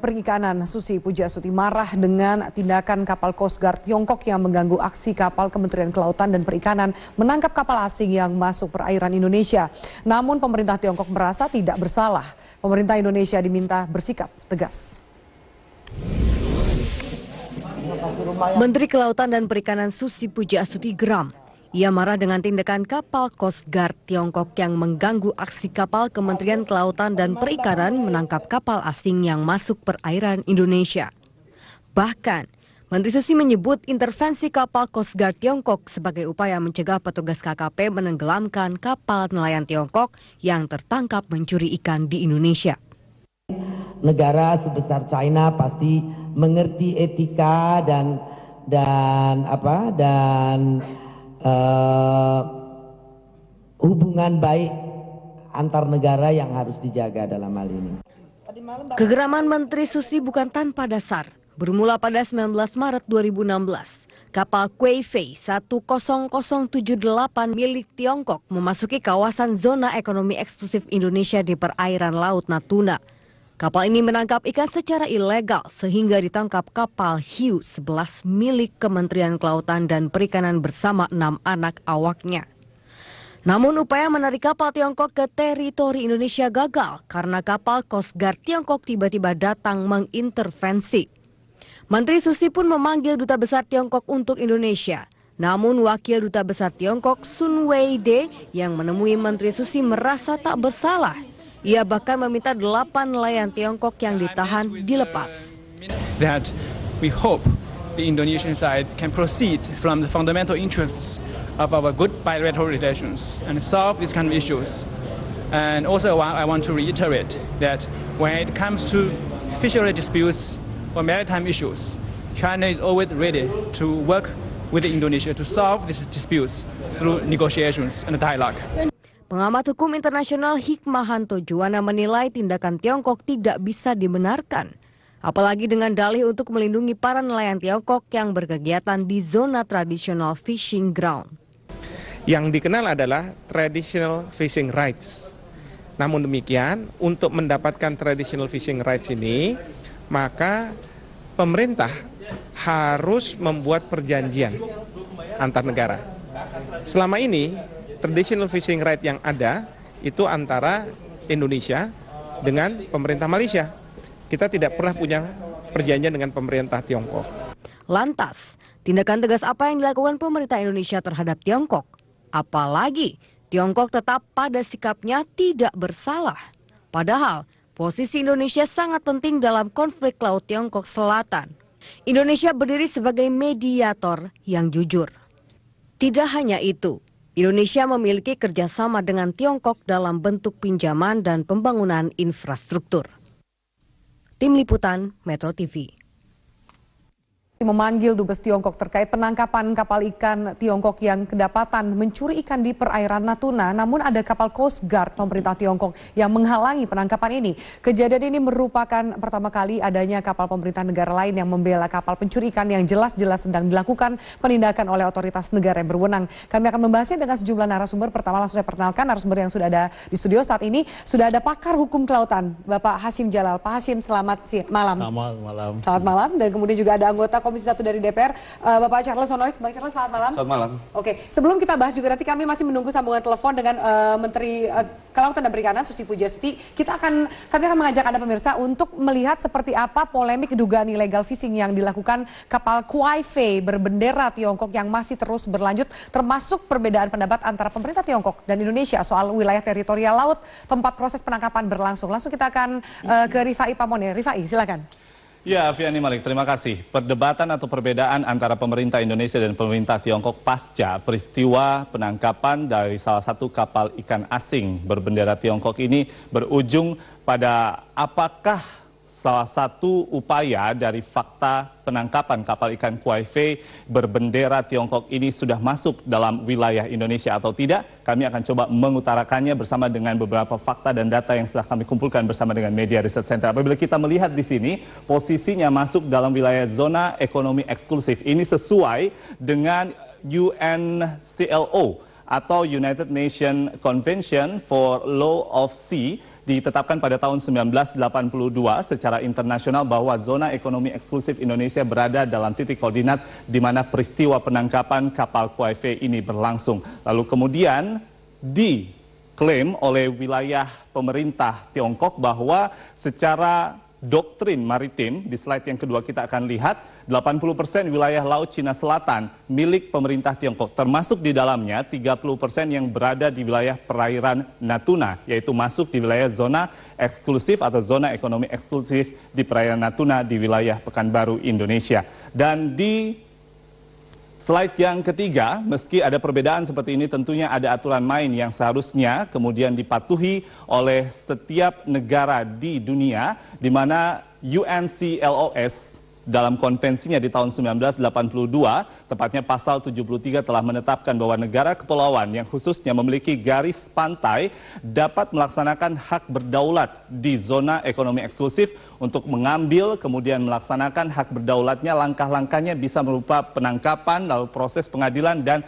Perikanan Susi Pujiastuti marah dengan tindakan kapal Coast Guard Tiongkok yang mengganggu aksi kapal Kementerian Kelautan dan Perikanan menangkap kapal asing yang masuk perairan Indonesia. Namun pemerintah Tiongkok merasa tidak bersalah. Pemerintah Indonesia diminta bersikap tegas. Menteri Kelautan dan Perikanan Susi Pujiastuti geram. Ia marah dengan tindakan kapal Coast Guard Tiongkok yang mengganggu aksi kapal Kementerian Kelautan dan Perikanan menangkap kapal asing yang masuk perairan Indonesia. Bahkan, Menteri Susi menyebut intervensi kapal Coast Guard Tiongkok sebagai upaya mencegah petugas KKP menenggelamkan kapal nelayan Tiongkok yang tertangkap mencuri ikan di Indonesia. Negara sebesar China pasti mengerti etika dan hubungan baik antar negara yang harus dijaga dalam hal ini. Kegeraman Menteri Susi bukan tanpa dasar. Bermula pada 19 Maret 2016, kapal Kuifei 10078 milik Tiongkok memasuki kawasan zona ekonomi eksklusif Indonesia di perairan Laut Natuna. Kapal ini menangkap ikan secara ilegal sehingga ditangkap kapal hiu 11 milik Kementerian Kelautan dan Perikanan bersama 6 anak awaknya. Namun upaya menarik kapal Tiongkok ke teritori Indonesia gagal karena kapal Coast Guard Tiongkok tiba-tiba datang mengintervensi. Menteri Susi pun memanggil Duta Besar Tiongkok untuk Indonesia. Namun Wakil Duta Besar Tiongkok Sun Weide yang menemui Menteri Susi merasa tak bersalah. Ia bahkan meminta 8 nelayan Tiongkok yang ditahan dilepas. That we hope the Indonesian side can proceed from the fundamental interests of our good bilateral relations and solve these kind of issues. And also I want to reiterate that when it comes to fishery disputes or maritime issues, China is always ready to work with Indonesia to solve these disputes through negotiations and dialogue. Pengamat hukum internasional Hikmahanto Juwana menilai tindakan Tiongkok tidak bisa dibenarkan. Apalagi dengan dalih untuk melindungi para nelayan Tiongkok yang berkegiatan di zona tradisional fishing ground. Yang dikenal adalah traditional fishing rights. Namun demikian, untuk mendapatkan traditional fishing rights ini, maka pemerintah harus membuat perjanjian antar negara. Selama ini, traditional fishing right yang ada itu antara Indonesia dengan pemerintah Malaysia. Kita tidak pernah punya perjanjian dengan pemerintah Tiongkok. Lantas, tindakan tegas apa yang dilakukan pemerintah Indonesia terhadap Tiongkok? Apalagi Tiongkok tetap pada sikapnya tidak bersalah. Padahal posisi Indonesia sangat penting dalam konflik Laut Tiongkok Selatan. Indonesia berdiri sebagai mediator yang jujur. Tidak hanya itu, Indonesia memiliki kerjasama dengan Tiongkok dalam bentuk pinjaman dan pembangunan infrastruktur. Tim Liputan Metro TV. Memanggil Dubes Tiongkok terkait penangkapan kapal ikan Tiongkok yang kedapatan mencuri ikan di perairan Natuna. Namun ada kapal Coast Guard pemerintah Tiongkok yang menghalangi penangkapan ini. Kejadian ini merupakan pertama kali adanya kapal pemerintah negara lain yang membela kapal pencuri ikan yang jelas-jelas sedang dilakukan penindakan oleh otoritas negara yang berwenang. Kami akan membahasnya dengan sejumlah narasumber. Pertama langsung saya perkenalkan narasumber yang sudah ada di studio saat ini. Sudah ada pakar hukum kelautan, Bapak Hasyim Jalal. Pak Hasyim, selamat malam. Selamat malam. Selamat malam. Dan kemudian juga ada anggota Komisi 1 dari DPR, Bapak Charles Honoris. Bang Charles, selamat malam. Selamat malam. Oke, sebelum kita bahas juga nanti kami masih menunggu sambungan telepon dengan Menteri Kelautan dan Perikanan Susi Pujiastuti. Kami akan mengajak Anda pemirsa untuk melihat seperti apa polemik dugaan illegal fishing yang dilakukan kapal Kuifei berbendera Tiongkok yang masih terus berlanjut, termasuk perbedaan pendapat antara pemerintah Tiongkok dan Indonesia soal wilayah teritorial laut tempat proses penangkapan berlangsung. Langsung kita akan ke Rifai Pamone. Rifai, silakan. Ya, Vianney Malik, terima kasih. Perdebatan atau perbedaan antara pemerintah Indonesia dan pemerintah Tiongkok pasca peristiwa penangkapan dari salah satu kapal ikan asing berbendera Tiongkok ini berujung pada apakah salah satu upaya dari fakta penangkapan kapal ikan Kuifei berbendera Tiongkok ini sudah masuk dalam wilayah Indonesia atau tidak. Kami akan coba mengutarakannya bersama dengan beberapa fakta dan data yang sudah kami kumpulkan bersama dengan Media Research Center. Apabila kita melihat di sini, posisinya masuk dalam wilayah zona ekonomi eksklusif. Ini sesuai dengan UNCLO atau United Nations Convention for Law of Sea ditetapkan pada tahun 1982 secara internasional bahwa zona ekonomi eksklusif Indonesia berada dalam titik koordinat di mana peristiwa penangkapan kapal Kuai ini berlangsung. Lalu kemudian diklaim oleh wilayah pemerintah Tiongkok bahwa secara doktrin maritim, di slide yang kedua kita akan lihat 80% wilayah Laut Cina Selatan milik pemerintah Tiongkok, termasuk di dalamnya 30% yang berada di wilayah perairan Natuna, yaitu masuk di wilayah zona eksklusif atau zona ekonomi eksklusif di perairan Natuna di wilayah Pekanbaru, Indonesia. Dan di slide yang ketiga, meski ada perbedaan seperti ini, tentunya ada aturan main yang seharusnya kemudian dipatuhi oleh setiap negara di dunia, di mana UNCLOS dalam konvensinya di tahun 1982, tepatnya pasal 73 telah menetapkan bahwa negara kepulauan yang khususnya memiliki garis pantai dapat melaksanakan hak berdaulat di zona ekonomi eksklusif untuk mengambil kemudian melaksanakan hak berdaulatnya. Langkah-langkahnya bisa berupa penangkapan, lalu proses pengadilan, dan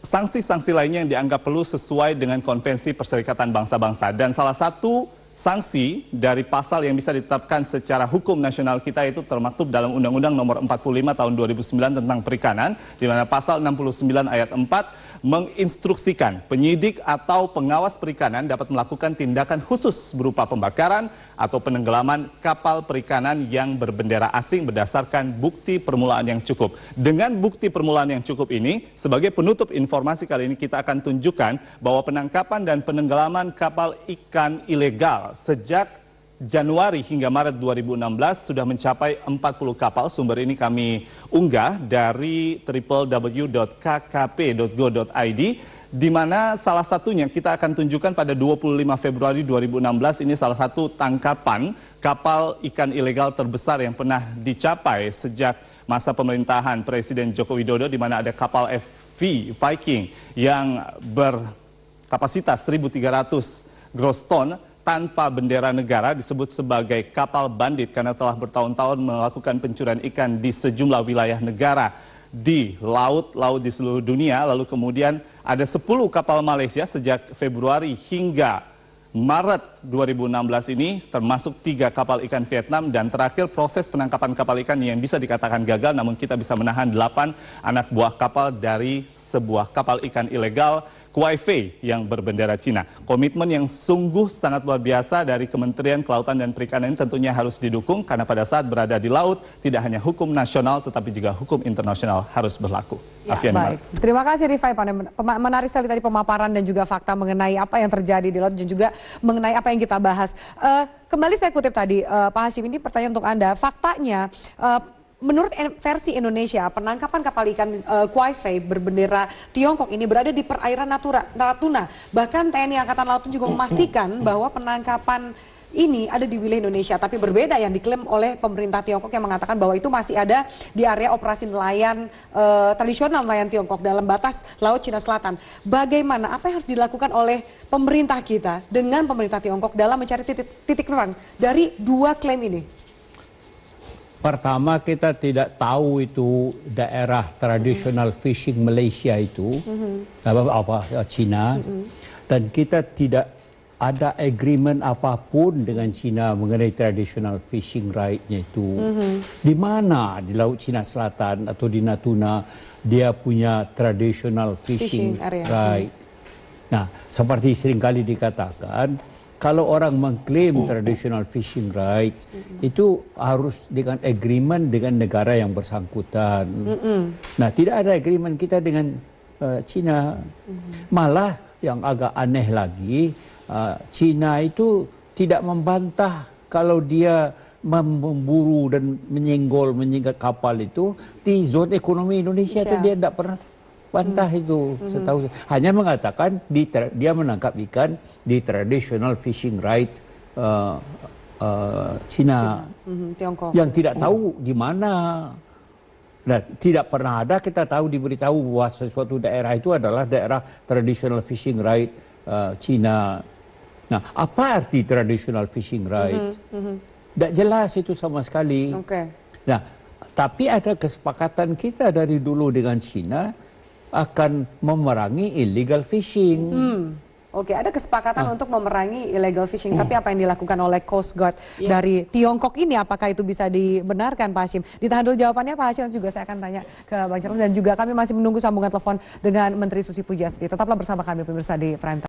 sanksi-sanksi lainnya yang dianggap perlu sesuai dengan konvensi Perserikatan Bangsa-Bangsa. Dan salah satu sanksi dari pasal yang bisa ditetapkan secara hukum nasional kita itu termaktub dalam Undang-Undang Nomor 45 Tahun 2009 tentang Perikanan, di mana pasal 69 ayat 4 menginstruksikan penyidik atau pengawas perikanan dapat melakukan tindakan khusus berupa pembakaran atau penenggelaman kapal perikanan yang berbendera asing berdasarkan bukti permulaan yang cukup. Dengan bukti permulaan yang cukup ini, sebagai penutup informasi kali ini kita akan tunjukkan bahwa penangkapan dan penenggelaman kapal ikan ilegal sejak Januari hingga Maret 2016 sudah mencapai 40 kapal. Sumber ini kami unggah dari www.kkp.go.id, di mana salah satunya kita akan tunjukkan pada 25 Februari 2016. Ini salah satu tangkapan kapal ikan ilegal terbesar yang pernah dicapai sejak masa pemerintahan Presiden Joko Widodo, di mana ada kapal FV Viking yang berkapasitas 1.300 gross ton tanpa bendera negara, disebut sebagai kapal bandit karena telah bertahun-tahun melakukan pencurian ikan di sejumlah wilayah negara di laut-laut di seluruh dunia. Lalu kemudian ada 10 kapal Malaysia sejak Februari hingga Maret 2016 ini, termasuk 3 kapal ikan Vietnam, dan terakhir proses penangkapan kapal ikan yang bisa dikatakan gagal, namun kita bisa menahan 8 anak buah kapal dari sebuah kapal ikan ilegal Kuai yang berbendera Cina. Komitmen yang sungguh sangat luar biasa dari Kementerian Kelautan dan Perikanan ini tentunya harus didukung, karena pada saat berada di laut tidak hanya hukum nasional tetapi juga hukum internasional harus berlaku. Ya, baik. Terima kasih Rifai, menarik sekali tadi pemaparan dan juga fakta mengenai apa yang terjadi di laut dan juga mengenai apa yang kita bahas. Kembali saya kutip tadi Pak Hashim, ini pertanyaan untuk Anda. Faktanya menurut versi Indonesia, penangkapan kapal ikan Kuai berbendera Tiongkok ini berada di perairan Natuna. Bahkan TNI Angkatan Laut juga memastikan bahwa penangkapan ini ada di wilayah Indonesia, tapi berbeda yang diklaim oleh pemerintah Tiongkok yang mengatakan bahwa itu masih ada di area operasi nelayan tradisional nelayan Tiongkok dalam batas Laut Cina Selatan. Bagaimana, apa yang harus dilakukan oleh pemerintah kita dengan pemerintah Tiongkok dalam mencari titik terang dari dua klaim ini? Pertama, kita tidak tahu itu daerah tradisional fishing Malaysia itu Cina, dan kita tidak ada agreement apapun dengan Cina mengenai traditional fishing right-nya itu. Di mana di Laut Cina Selatan atau di Natuna dia punya traditional fishing right. Nah, seperti seringkali dikatakan, kalau orang mengklaim traditional fishing rights, itu harus dengan agreement dengan negara yang bersangkutan. Nah, tidak ada agreement kita dengan Cina. Malah yang agak aneh lagi, Cina itu tidak membantah kalau dia memburu dan menyenggol kapal itu di zona ekonomi Indonesia. Itu dia tidak pernah bantah itu, setahu saya. Hanya mengatakan dia menangkap ikan di traditional fishing right Cina, Tiongkok, yang tidak tahu di mana. Nah, tidak pernah ada kita tahu diberitahu bahwa sesuatu daerah itu adalah daerah traditional fishing right Cina. Nah, apa arti traditional fishing right? Tidak jelas itu sama sekali. Nah, tapi ada kesepakatan kita dari dulu dengan Cina akan memerangi illegal fishing. Oke, ada kesepakatan untuk memerangi illegal fishing, tapi apa yang dilakukan oleh Coast Guard dari Tiongkok ini, apakah itu bisa dibenarkan, Pak Hashim? Ditahan dulu jawabannya, Pak Hashim, juga saya akan tanya ke Bang Charles, dan juga kami masih menunggu sambungan telepon dengan Menteri Susi Pujiastuti. Tetaplah bersama kami pemirsa di Prime Time.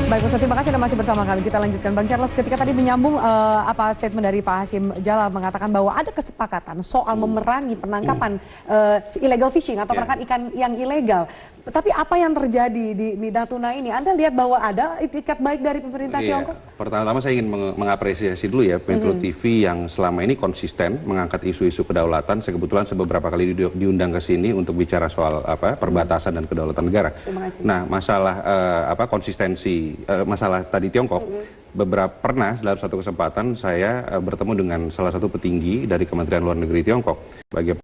Baik, Ustaz, terima kasih Anda masih bersama kami. Kita lanjutkan, Bang Charles, ketika tadi menyambung statement dari Pak Hashim Jalal mengatakan bahwa ada kesepakatan soal memerangi penangkapan illegal fishing atau penangkapan ikan yang ilegal. Tapi apa yang terjadi di Natuna ini? Anda lihat bahwa ada itikat baik dari pemerintah Tiongkok? Pertama-tama saya ingin mengapresiasi dulu ya Metro TV yang selama ini konsisten mengangkat isu-isu kedaulatan. Saya kebetulan beberapa kali diundang ke sini untuk bicara soal perbatasan dan kedaulatan negara. Nah, masalah konsistensi masalah tadi Tiongkok, pernah dalam satu kesempatan saya bertemu dengan salah satu petinggi dari Kementerian Luar Negeri Tiongkok,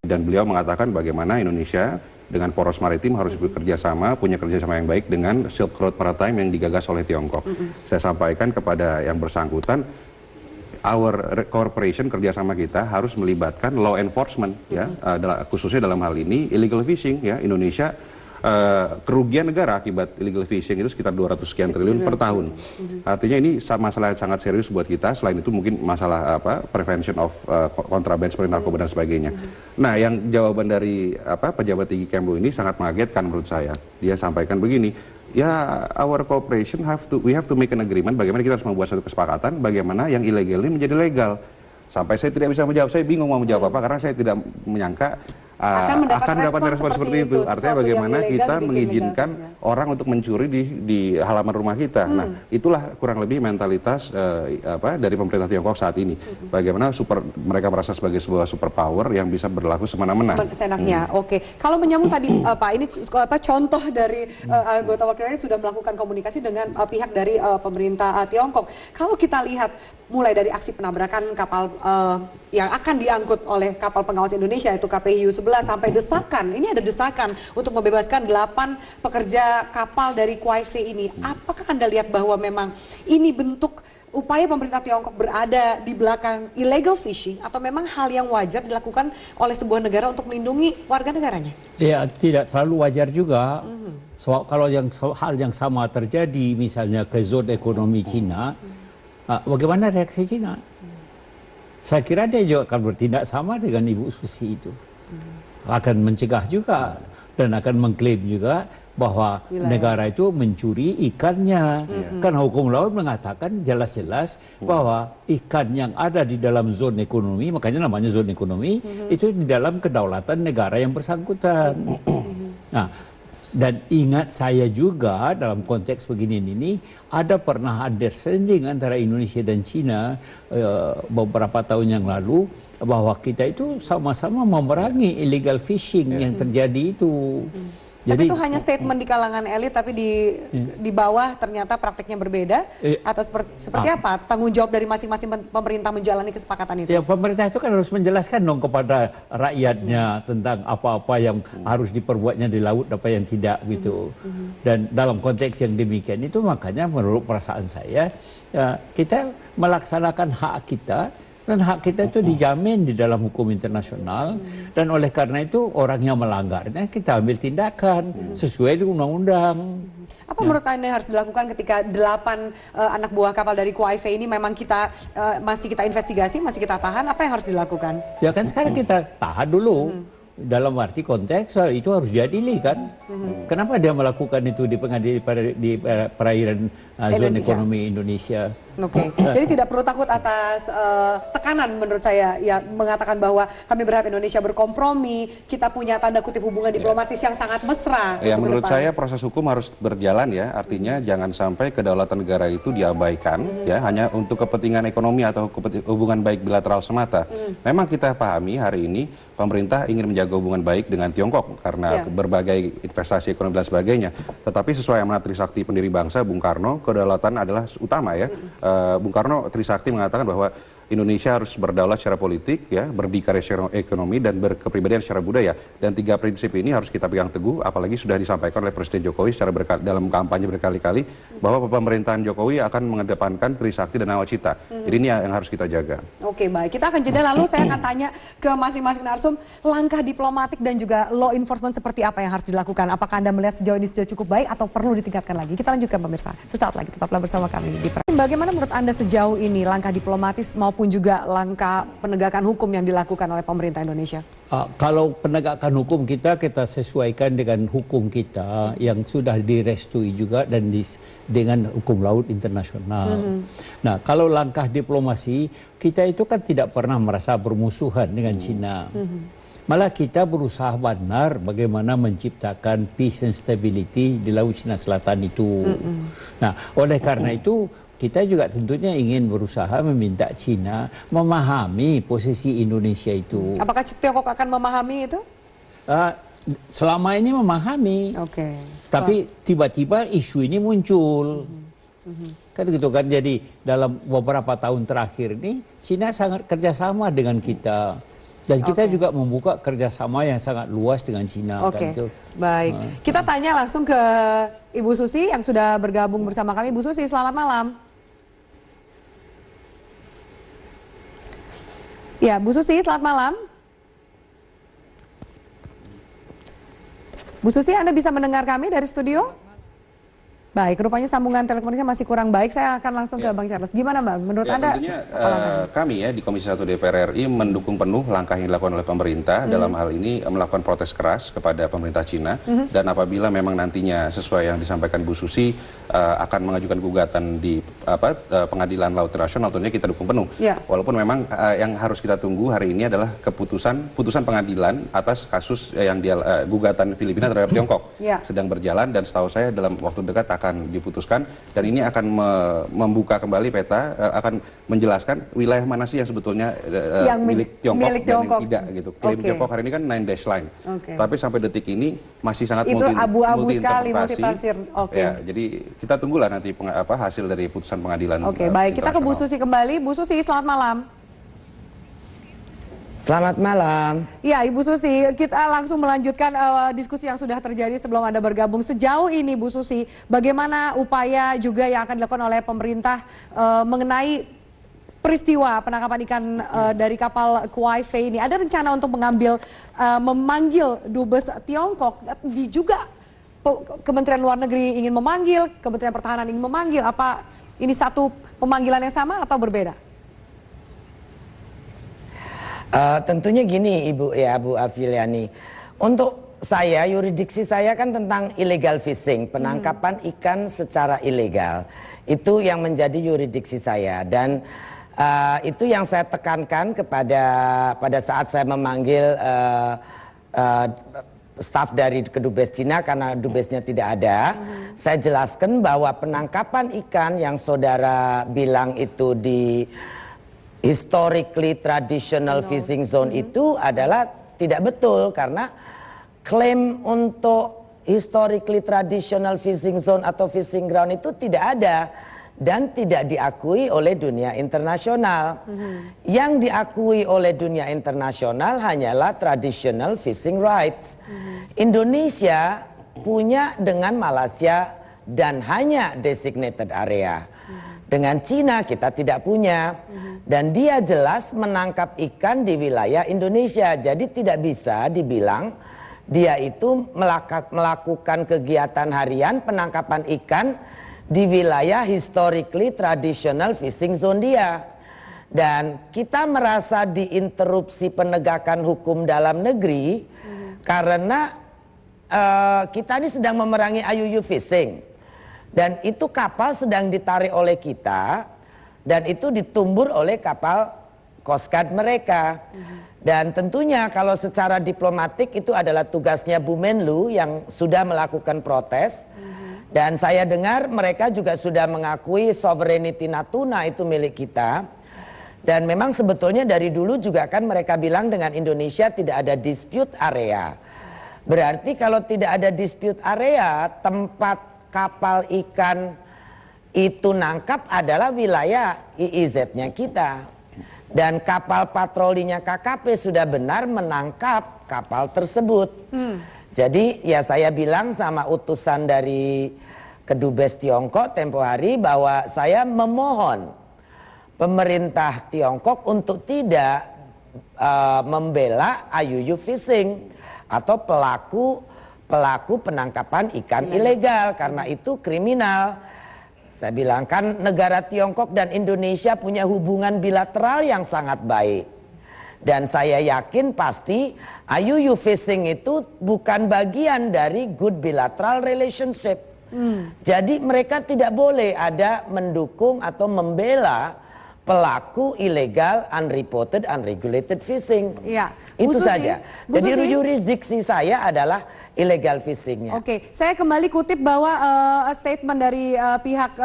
dan beliau mengatakan bagaimana Indonesia dengan poros maritim harus bekerja sama, punya kerjasama yang baik dengan Silk Road Maritime yang digagas oleh Tiongkok. Saya sampaikan kepada yang bersangkutan, our cooperation, kerjasama kita harus melibatkan law enforcement, ya, khususnya dalam hal ini illegal fishing, ya. Indonesia kerugian negara akibat illegal fishing itu sekitar 200 sekian triliun per tahun. Artinya ini masalah yang sangat serius buat kita. Selain itu mungkin masalah prevention of contraband seperti narkoba dan sebagainya. Nah, yang jawaban dari pejabat tinggi Kemlu ini sangat mengagetkan menurut saya. Dia sampaikan begini, ya, our cooperation we have to make an agreement, bagaimana kita harus membuat satu kesepakatan bagaimana yang ilegal ini menjadi legal. Sampai saya tidak bisa menjawab, saya bingung mau menjawab apa karena saya tidak menyangka akan mendapat respon seperti itu. Artinya bagaimana kita mengizinkan orang untuk mencuri di halaman rumah kita. Nah, itulah kurang lebih mentalitas dari pemerintah Tiongkok saat ini. Bagaimana mereka merasa sebagai sebuah superpower yang bisa berlaku semena-mena. Senaknya, oke. Kalau menyambung tadi Pak, ini contoh dari anggota wakilnya sudah melakukan komunikasi dengan pihak dari pemerintah Tiongkok. Kalau kita lihat mulai dari aksi penabrakan kapal yang akan diangkut oleh kapal pengawas Indonesia itu KPI 11 sampai desakan, ini ada desakan untuk membebaskan 8 pekerja kapal dari Kuaifei ini. Apakah Anda lihat bahwa memang ini bentuk upaya pemerintah Tiongkok berada di belakang illegal fishing atau memang hal yang wajar dilakukan oleh sebuah negara untuk melindungi warga negaranya? Ya, tidak selalu wajar juga. Kalau hal yang sama terjadi misalnya ke zona ekonomi Cina, bagaimana reaksi Cina? Saya kira dia juga akan bertindak sama dengan Ibu Susi itu. Akan mencegah juga dan akan mengklaim juga bahwa negara itu mencuri ikannya. Kan hukum laut mengatakan jelas-jelas bahwa ikan yang ada di dalam zona ekonomi, makanya namanya zona ekonomi, itu di dalam kedaulatan negara yang bersangkutan. Nah, dan ingat saya juga dalam konteks begini ini ada pernah understanding antara Indonesia dan Cina beberapa tahun yang lalu bahwa kita itu sama-sama memerangi illegal fishing yang terjadi itu. Tapi itu hanya statement di kalangan elit, tapi di bawah ternyata prakteknya berbeda, atau seperti apa tanggung jawab dari masing-masing pemerintah menjalani kesepakatan itu? Ya, pemerintah itu kan harus menjelaskan dong kepada rakyatnya tentang apa-apa yang harus diperbuatnya di laut, apa yang tidak gitu. Dan dalam konteks yang demikian itu makanya menurut perasaan saya, ya, kita melaksanakan hak kita. Dan hak kita itu dijamin di dalam hukum internasional, dan oleh karena itu orang yang melanggarnya kita ambil tindakan sesuai dengan undang-undang. Apa menurut Anda yang harus dilakukan ketika 8 anak buah kapal dari Kuaifei ini memang masih kita investigasi, masih kita tahan, apa yang harus dilakukan? Ya kan sekarang kita tahan dulu. Dalam arti konteks itu harus diadili kan. Kenapa dia melakukan itu di perairan zona ekonomi Indonesia? Oke, jadi tidak perlu takut atas tekanan menurut saya, ya, mengatakan bahwa kami berharap Indonesia berkompromi, kita punya tanda kutip hubungan diplomatis yang sangat mesra. Ya, menurut saya proses hukum harus berjalan, ya, artinya jangan sampai kedaulatan negara itu diabaikan, ya, hanya untuk kepentingan ekonomi atau hubungan baik bilateral semata. Memang kita pahami hari ini pemerintah ingin menjaga hubungan baik dengan Tiongkok karena berbagai investasi ekonomi dan sebagainya. Tetapi sesuai amanat Trisakti pendiri bangsa Bung Karno, kedaulatan adalah utama, ya. Bung Karno Trisakti mengatakan bahwa Indonesia harus berdaulat secara politik, ya, berdikari secara ekonomi, dan berkepribadian secara budaya. Dan 3 prinsip ini harus kita pegang teguh, apalagi sudah disampaikan oleh Presiden Jokowi secara dalam kampanye berkali-kali, bahwa pemerintahan Jokowi akan mengedepankan Trisakti dan Nawacita. Jadi ini yang harus kita jaga. Oke, baik. Kita akan jeda, lalu saya akan tanya ke masing-masing narsum, langkah diplomatik dan juga law enforcement seperti apa yang harus dilakukan? Apakah Anda melihat sejauh ini sudah cukup baik atau perlu ditingkatkan lagi? Kita lanjutkan pemirsa. Sesaat lagi tetaplah bersama kami di Bagaimana menurut Anda sejauh ini langkah diplomatis maupun juga langkah penegakan hukum yang dilakukan oleh pemerintah Indonesia? Kalau penegakan hukum kita sesuaikan dengan hukum kita yang sudah direstui juga dan dengan hukum laut internasional. Nah, kalau langkah diplomasi, kita itu kan tidak pernah merasa bermusuhan dengan Cina. Malah kita berusaha benar bagaimana menciptakan peace and stability di Laut Cina Selatan itu. Nah, oleh karena itu kita juga tentunya ingin berusaha meminta Cina memahami posisi Indonesia itu. Apakah Tiongkok akan memahami itu? Selama ini memahami. Oke. Tapi tiba-tiba isu ini muncul. Kan gitu kan. Jadi dalam beberapa tahun terakhir ini Cina sangat kerjasama dengan kita. Dan kita juga membuka kerjasama yang sangat luas dengan Cina. Kan itu. Baik. Kita tanya langsung ke Ibu Susi yang sudah bergabung bersama kami. Bu Susi, selamat malam. Ya, Bu Susi, selamat malam. Bu Susi, Anda bisa mendengar kami dari studio? Baik, rupanya sambungan telekomunikasi masih kurang baik. Saya akan langsung ke Bang Charles. Gimana Bang? Menurut Anda? Tentunya kami ya di Komisi 1 DPR RI mendukung penuh langkah yang dilakukan oleh pemerintah dalam hal ini melakukan protes keras kepada pemerintah Cina. Dan apabila memang nantinya sesuai yang disampaikan Bu Susi akan mengajukan gugatan di Pengadilan Laut Internasional, tentunya kita dukung penuh. Walaupun memang yang harus kita tunggu hari ini adalah putusan pengadilan atas kasus yang gugatan Filipina terhadap Tiongkok sedang berjalan, dan setahu saya dalam waktu dekat akan diputuskan, dan ini akan membuka kembali peta, akan menjelaskan wilayah mana sih yang sebetulnya milik Tiongkok dan yang tidak gitu. Klaim Tiongkok hari ini kan 9 dash line, tapi sampai detik ini masih sangat multi-interpretasi. Ya, jadi kita tunggulah nanti hasil dari putusan pengadilan. Baik, kita ke Bu Susi kembali. Bu Susi, selamat malam. Selamat malam. Ya, Ibu Susi, kita langsung melanjutkan diskusi yang sudah terjadi sebelum Anda bergabung. Sejauh ini, Bu Susi, bagaimana upaya juga yang akan dilakukan oleh pemerintah mengenai peristiwa penangkapan ikan dari kapal Kwai Fei ini? Ada rencana untuk memanggil Dubes Tiongkok, juga Kementerian Luar Negeri ingin memanggil, Kementerian Pertahanan ingin memanggil. Apa ini satu pemanggilan yang sama atau berbeda? Tentunya gini Bu Afiliani, untuk saya yurisdiksi saya kan tentang illegal fishing, penangkapan ikan secara ilegal, itu yang menjadi yurisdiksi saya, dan itu yang saya tekankan pada saat saya memanggil staf dari Kedubes Cina karena Dubesnya tidak ada. Saya jelaskan bahwa penangkapan ikan yang saudara bilang itu di historically traditional fishing zone itu adalah tidak betul, karena klaim untuk historically traditional fishing zone atau fishing ground itu tidak ada dan tidak diakui oleh dunia internasional. Yang diakui oleh dunia internasional hanyalah traditional fishing rights. Indonesia punya dengan Malaysia dan hanya designated area. Dengan Cina kita tidak punya, dan dia jelas menangkap ikan di wilayah Indonesia. Jadi tidak bisa dibilang dia itu melakukan kegiatan harian penangkapan ikan di wilayah historically traditional fishing zone dia. Dan kita merasa diinterupsi penegakan hukum dalam negeri karena kita ini sedang memerangi IUU fishing. Dan itu kapal sedang ditarik oleh kita, dan itu ditumbur oleh kapal Coast Guard mereka. Dan tentunya kalau secara diplomatik itu adalah tugasnya Bu Menlu yang sudah melakukan protes. Dan saya dengar mereka juga sudah mengakui sovereignty Natuna itu milik kita. Dan memang sebetulnya dari dulu juga kan mereka bilang dengan Indonesia tidak ada dispute area. Berarti kalau tidak ada dispute area, tempat kapal ikan itu nangkap adalah wilayah EEZ-nya kita. Dan kapal patrolinya KKP sudah benar menangkap kapal tersebut. Jadi ya saya bilang sama utusan dari Kedubes Tiongkok tempo hari bahwa saya memohon pemerintah Tiongkok untuk tidak membela IUU fishing atau pelaku penangkapan ikan ilegal, karena itu kriminal. Saya bilang kan negara Tiongkok dan Indonesia punya hubungan bilateral yang sangat baik. Dan saya yakin pasti IUU fishing itu bukan bagian dari good bilateral relationship. Jadi mereka tidak boleh ada mendukung atau membela pelaku ilegal, unreported, unregulated fishing. Iya. Itu Bu Susi, saja. Bu Jadi Susi. yurisdiksi saya adalah illegal fishingnya. Oke, saya kembali kutip bahwa statement dari pihak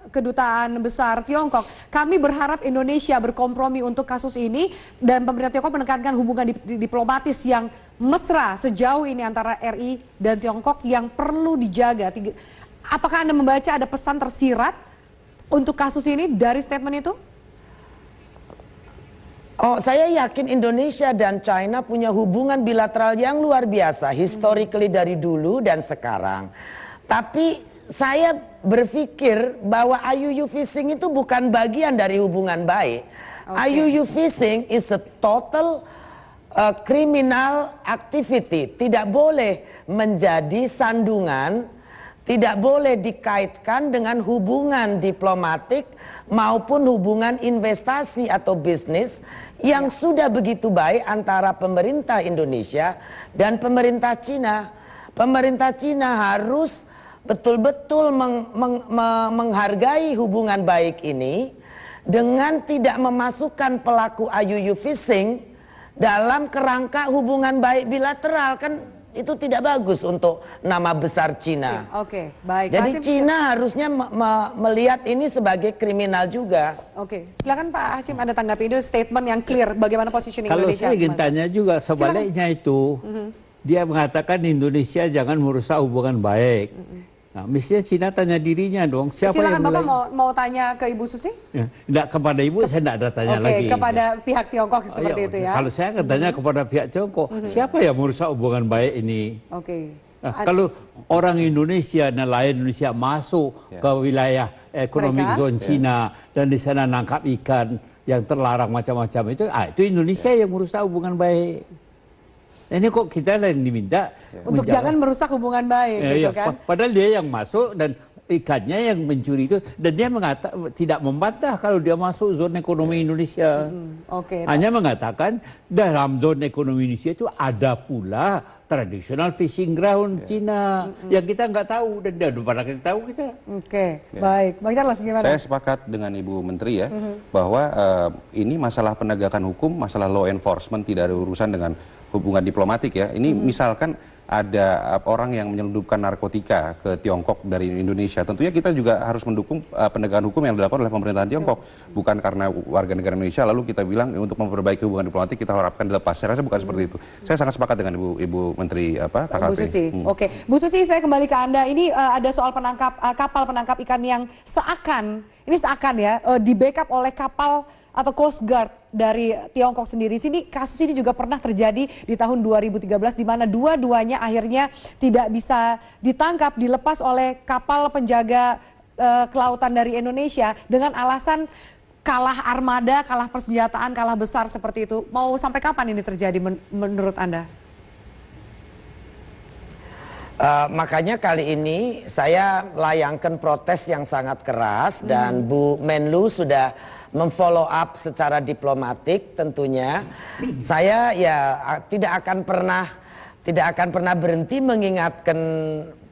Kedutaan Besar Tiongkok. Kami berharap Indonesia berkompromi untuk kasus ini dan pemerintah Tiongkok menekankan hubungan diplomatis yang mesra sejauh ini antara RI dan Tiongkok yang perlu dijaga. Apakah Anda membaca ada pesan tersirat untuk kasus ini dari statement itu? Oh, saya yakin Indonesia dan China punya hubungan bilateral yang luar biasa, historically dari dulu dan sekarang. Tapi saya berpikir bahwa IUU fishing itu bukan bagian dari hubungan baik. IUU fishing is a total criminal activity. Tidak boleh menjadi sandungan, tidak boleh dikaitkan dengan hubungan diplomatik maupun hubungan investasi atau bisnis yang sudah begitu baik antara pemerintah Indonesia dan pemerintah Cina. Pemerintah Cina harus betul-betul menghargai hubungan baik ini dengan tidak memasukkan pelaku IUU fishing dalam kerangka hubungan baik bilateral. Kan itu tidak bagus untuk nama besar Cina. Oke, baik. Jadi Cina harusnya melihat ini sebagai kriminal juga. Oke, silakan Pak Hasyim, Anda tanggapi itu statement yang clear bagaimana positioning Kalau Indonesia. saya ingin tanya juga sebaliknya itu, dia mengatakan Indonesia jangan merusak hubungan baik. Nah, mestinya Cina tanya dirinya dong, siapa Silakan yang mulai? Bapak mau tanya ke Ibu Susi? Ya, enggak, kepada Ibu saya enggak ada tanya lagi. Oke, kepada pihak Tiongkok seperti itu ya. Kalau saya akan tanya kepada pihak Tiongkok, siapa yang merusak hubungan baik ini? Oke. Nah, kalau orang Indonesia, nelayan Indonesia masuk ke wilayah economic zone Cina dan di sana nangkap ikan yang terlarang macam-macam itu Indonesia yang merusak hubungan baik. Ini kok kita yang diminta untuk jangan merusak hubungan baik, gitu kan? Padahal dia yang masuk dan ikannya yang mencuri itu, dan dia tidak membantah kalau dia masuk zona ekonomi Indonesia. Hanya mengatakan dalam zona ekonomi Indonesia itu ada pula traditional fishing ground Cina yang kita nggak tahu dan dia udah pernah kita tahu kita. Baik. Bang Charles gimana? Saya sepakat dengan Ibu Menteri ya bahwa ini masalah penegakan hukum, masalah law enforcement, tidak ada urusan dengan hubungan diplomatik ya. Ini misalkan ada orang yang menyelundupkan narkotika ke Tiongkok dari Indonesia, tentunya kita juga harus mendukung penegakan hukum yang dilakukan oleh pemerintahan Tiongkok. Bukan karena warga negara Indonesia lalu kita bilang untuk memperbaiki hubungan diplomatik kita harapkan dilepas. Saya rasa bukan seperti itu. Saya sangat sepakat dengan Ibu Menteri KKP. Bu Susi. Oke, Bu Susi, saya kembali ke Anda. Ini ada soal kapal penangkap ikan yang seakan di backup oleh kapal atau Coast Guard dari Tiongkok sendiri. Kasus ini juga pernah terjadi di tahun 2013 di mana dua-duanya akhirnya tidak bisa ditangkap, dilepas oleh kapal penjaga kelautan dari Indonesia dengan alasan kalah armada, kalah persenjataan, kalah besar seperti itu. Mau sampai kapan ini terjadi menurut Anda? Makanya kali ini saya layangkan protes yang sangat keras dan Bu Menlu sudah memfollow up secara diplomatik tentunya. Saya ya tidak akan pernah berhenti mengingatkan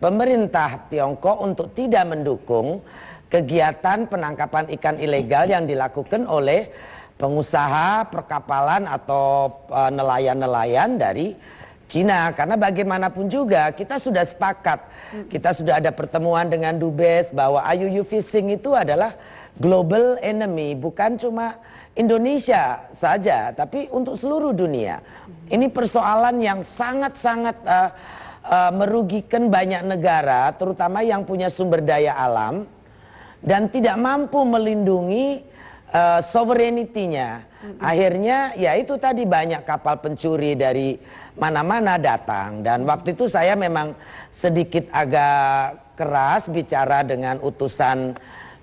pemerintah Tiongkok untuk tidak mendukung kegiatan penangkapan ikan ilegal yang dilakukan oleh pengusaha perkapalan atau nelayan-nelayan dari Cina. Karena bagaimanapun juga kita sudah sepakat, kita sudah ada pertemuan dengan Dubes bahwa IUU fishing itu adalah global enemy, bukan cuma Indonesia saja, tapi untuk seluruh dunia. Ini persoalan yang sangat-sangat merugikan banyak negara, terutama yang punya sumber daya alam dan tidak mampu melindungi sovereignty-nya. Akhirnya ya itu tadi banyak kapal pencuri dari mana-mana datang. Dan waktu itu saya memang sedikit agak keras bicara dengan utusan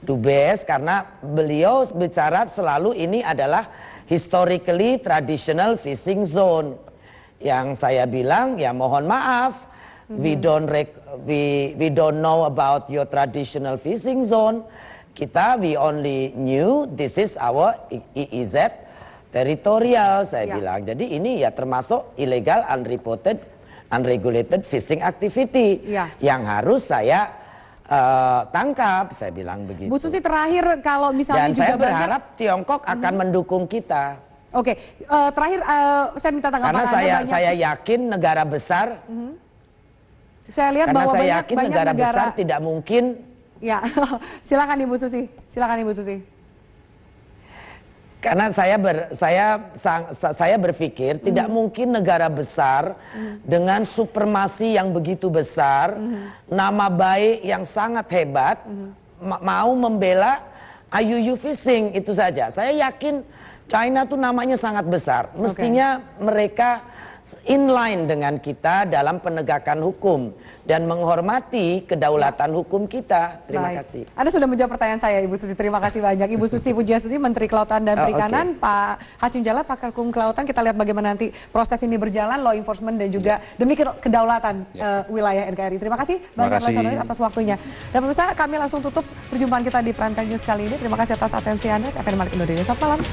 Dubes karena beliau bicara selalu ini adalah historically traditional fishing zone. Yang saya bilang ya mohon maaf, we don't know about your traditional fishing zone. We only knew this is our EEZ territorial, saya bilang. Jadi ini ya termasuk illegal, unregulated fishing activity yang harus saya tangkap, saya bilang begitu. Bu Susi, terakhir kalau misalnya dan juga saya berharap Tiongkok akan mendukung kita. Oke, terakhir saya minta tanggapan karena Anda. saya yakin negara besar. Saya lihat karena bahwa saya yakin negara besar tidak mungkin. Ya, silakan Ibu Susi. Silakan Ibu Susi. Karena saya berpikir tidak mungkin negara besar dengan supremasi yang begitu besar, nama baik yang sangat hebat, mau membela IUU fishing itu saja. Saya yakin China tuh namanya sangat besar. Mestinya mereka inline dengan kita dalam penegakan hukum dan menghormati kedaulatan hukum kita. Terima kasih. Anda sudah menjawab pertanyaan saya, Ibu Susi. Terima kasih banyak. Ibu Susi Pujiastuti, Menteri Kelautan dan Perikanan, Pak Hasyim Jalal, pakar hukum kelautan. Kita lihat bagaimana nanti proses ini berjalan, law enforcement dan juga demi kedaulatan wilayah NKRI. Terima kasih banyak atas waktunya. Dan pemirsa, kami langsung tutup perjumpaan kita di Prime Time News kali ini. Terima kasih atas atensi Anda. Saya Feni Malik undur diri. Selamat malam.